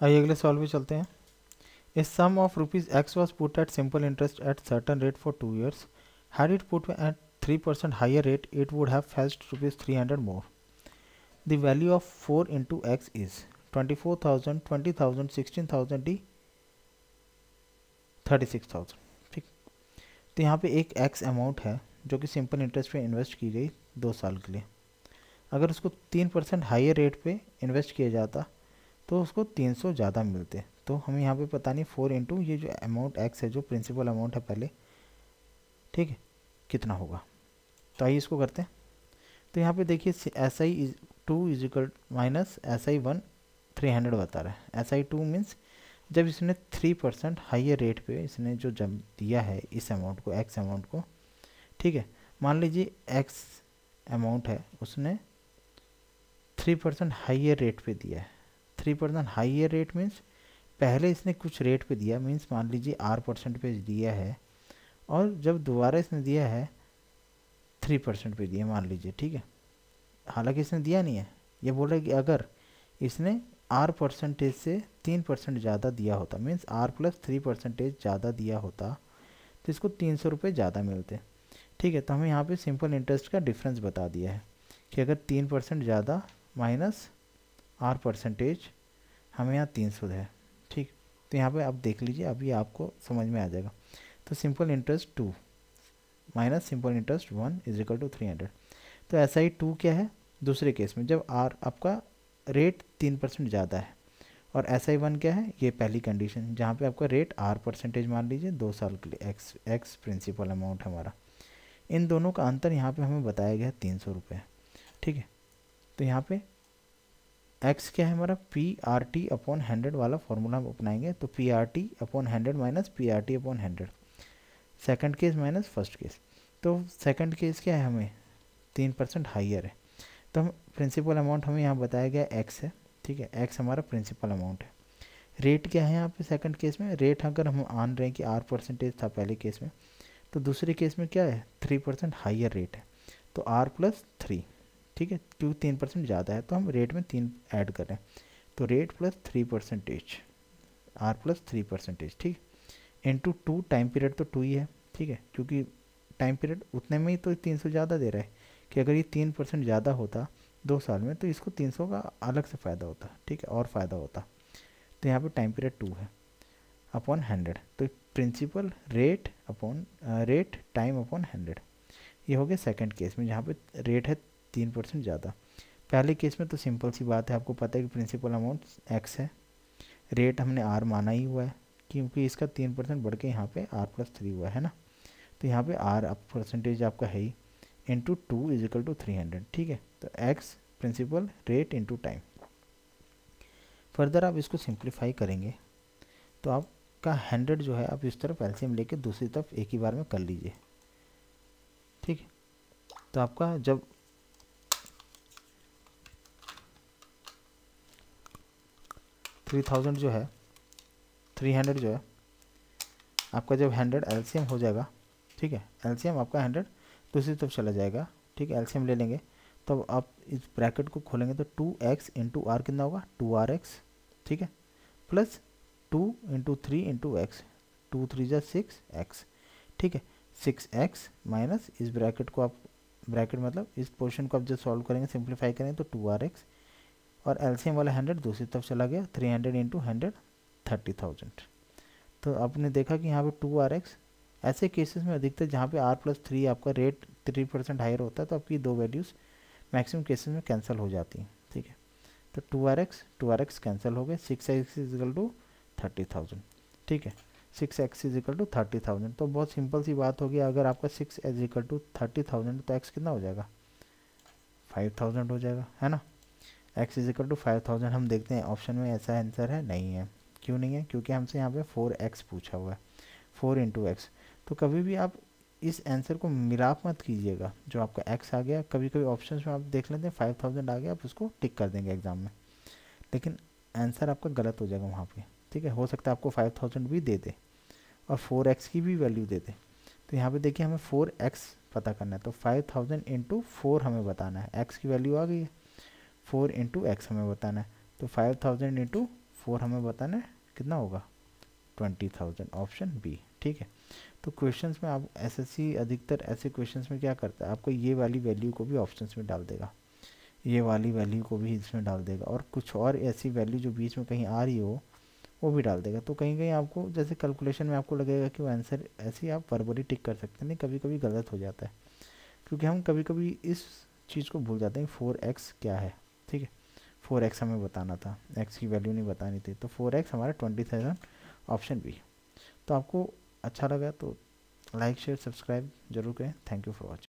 आइए अगले सवाल पे चलते हैं। A sum of rupees X was put at simple interest at certain rate for 2 years. Had it put at 3% higher rate, it would have fetched rupees 300 more. The value of 4 into X is 24,000, 20,000, 16,000 D 36,000। ठीक, तो यहाँ पे एक X amount है जो कि simple interest पे invest की गई 2 साल के लिए। अगर उसको 3% हायर रेट पे इन्वेस्ट किया जाता तो उसको 300 ज़्यादा मिलते। तो हमें यहाँ पे पता नहीं 4 इंटू ये जो अमाउंट एक्स है, जो प्रिंसिपल अमाउंट है पहले, ठीक है, कितना होगा। तो आइए इसको करते हैं। तो यहाँ पे देखिए SI2 is equal minus SI1 300 बता रहा है। SI2 मीन्स जब इसने 3% हाइयर रेट पे इसने जो जब दिया है इस अमाउंट को, एक्स अमाउंट को, ठीक है, मान लीजिए एक्स अमाउंट है, उसने 3% हाइयर रेट पे दिया है। 3% हाइयर रेट मीन्स पहले इसने कुछ रेट पे दिया, मीन्स मान लीजिए R% पे दिया है, और जब दोबारा इसने दिया है 3% पे दिया मान लीजिए, ठीक है। हालांकि इसने दिया नहीं है, ये बोल रहा है कि अगर इसने R% से 3% ज़्यादा दिया होता, मीन्स R+3% ज़्यादा दिया होता, तो इसको 300 रुपये ज़्यादा मिलते, ठीक है। तो हमें यहाँ पे सिंपल इंटरेस्ट का डिफरेंस बता दिया है कि अगर 3% ज़्यादा माइनस R%, हमें यहाँ 300 है, ठीक। तो यहाँ पे आप देख लीजिए, अभी आपको समझ में आ जाएगा। तो simple interest 2 minus simple interest 1 is equal to 300। तो SI2 क्या है दूसरे केस में, जब R आपका रेट 3% ज़्यादा है, और SI1 क्या है, ये पहली कंडीशन जहाँ पे आपका रेट R% मान लीजिए 2 साल के लिए, एक्स प्रिंसिपल अमाउंट हमारा। इन दोनों का अंतर यहाँ पे हमें बताया गया है 300 रुपये, ठीक है। तो यहाँ पे एक्स क्या है हमारा, PRT/100 वाला फॉर्मूला हम अपनाएंगे। तो PRT/100 minus PRT/100, second case minus first case. तो सेकंड केस क्या है, हमें 3% हाइयर है, तो हम प्रिंसिपल अमाउंट हमें यहाँ बताया गया एक्स है, ठीक है। एक्स हमारा प्रिंसिपल अमाउंट है। रेट क्या है यहाँ पे सेकंड केस में, रेट अगर हम मान रहे हैं कि R% था पहले केस में, तो दूसरे केस में क्या है 3% हाइयर रेट है, तो R+3, ठीक है, क्योंकि 3% ज़्यादा है तो हम रेट में 3 ऐड कर रहे हैं, तो रेट +3%, R+3%, ठीक, इंटू 2, टाइम पीरियड तो 2 ही है, ठीक है, क्योंकि टाइम पीरियड उतने में ही तो 300 ज़्यादा दे रहा है, कि अगर ये 3% ज़्यादा होता 2 साल में तो इसको 300 का अलग से फ़ायदा होता, ठीक है, और फ़ायदा होता। तो यहाँ पे टाइम पीरियड 2 है अपॉन 100, तो principal rate upon rate time upon 100, ये हो गया सेकंड केस में जहाँ पे रेट है 3% ज़्यादा। पहले केस में तो सिंपल सी बात है, आपको पता है कि प्रिंसिपल अमाउंट एक्स है, रेट हमने आर माना ही हुआ है क्योंकि इसका 3% बढ़ के यहाँ पे R+3 हुआ है ना, तो यहाँ पे R% आपका है ही, इंटू 2 इज इक्वल टू 300, ठीक है। तो X principal rate into time. Further आप इसको सिंप्लीफाई करेंगे तो आपका 100 जो है आप इस तरफ एलसीएम लेके दूसरी तरफ एक ही बार में कर लीजिए, ठीक है। तो आपका जब 3000 जो है 300 जो है आपका जब 100 एलसीएम हो जाएगा, ठीक है, एलसीएम आपका 100 दूसरी तरफ चला जाएगा, ठीक है, एलसीएम ले लेंगे तब तो आप इस ब्रैकेट को खोलेंगे तो 2x इंटू आर कितना होगा 2rx, ठीक है, प्लस 2 इंटू 3 इंटू एक्स, 2 3 जा 6x, ठीक है, 6x माइनस इस ब्रैकेट को आप ब्रैकेट मतलब इस पोर्शन को आप जब सॉल्व करेंगे सिंप्लीफाई करेंगे तो 2rx, और एलसीएम वाला 100 दूसरी तरफ चला गया 300 इंटू 100 30,000। तो आपने देखा कि यहाँ पे 2rx, ऐसे केसेस में अधिकतर जहाँ पे R+3 आपका रेट 3% हायर होता है तो आपकी दो वैल्यूज़ मैक्सिमम केसेस में कैंसिल हो जाती हैं, ठीक है। तो 2rx कैंसिल हो गए, 6x इज इक्वल टू 30,000, ठीक है, 6x इज इक्वल टू 30,000। तो बहुत सिंपल सी बात होगी, अगर आपका 6 इज इक्वल टू 30,000 तो x कितना हो जाएगा 5,000 हो जाएगा, है ना। x इज इक्वल टू 5,000 हम देखते हैं ऑप्शन में ऐसा आंसर है, नहीं है। क्यों नहीं है, क्योंकि हमसे यहाँ पे 4x पूछा हुआ है, 4 इंटू एक्स। तो कभी भी आप इस आंसर को मिलाप मत कीजिएगा, जो आपका x आ गया, कभी कभी ऑप्शंस में आप देख लेते हैं 5,000 आ गया, आप उसको टिक कर देंगे एग्जाम में, लेकिन आंसर आपका गलत हो जाएगा वहाँ पे, ठीक है। हो सकता है आपको 5,000 भी दे दे और 4x की भी वैल्यू दे दे। तो यहाँ पे देखिए हमें 4x पता करना है, तो 5,000 इंटू 4 हमें बताना है, x की वैल्यू आ गई है, 4 इंटू एक्स हमें बताना है, तो 5,000 इंटू 4 हमें बताना है कितना होगा 20,000, ऑप्शन बी। ठीक है, तो क्वेश्चंस में आप एसएससी अधिकतर ऐसे क्वेश्चंस में क्या करता है, आपको ये वाली वैल्यू को भी ऑप्शंस में डाल देगा, ये वाली वैल्यू को भी इसमें डाल देगा, और कुछ और ऐसी वैल्यू जो बीच में कहीं आ रही हो वो भी डाल देगा। तो कहीं कहीं आपको जैसे कैलकुलेशन में आपको लगेगा कि वो आंसर ऐसे ही आप वर्बली टिक कर सकते हैं, नहीं कभी कभी गलत हो जाता है, क्योंकि हम कभी कभी इस चीज़ को भूल जाते हैं 4x क्या है। ठीक है, 4x हमें बताना था, x की वैल्यू नहीं बतानी थी, तो 4x हमारा 20,000, ऑप्शन बी। तो आपको अच्छा लगा तो लाइक शेयर सब्सक्राइब जरूर करें। Thank you for watching.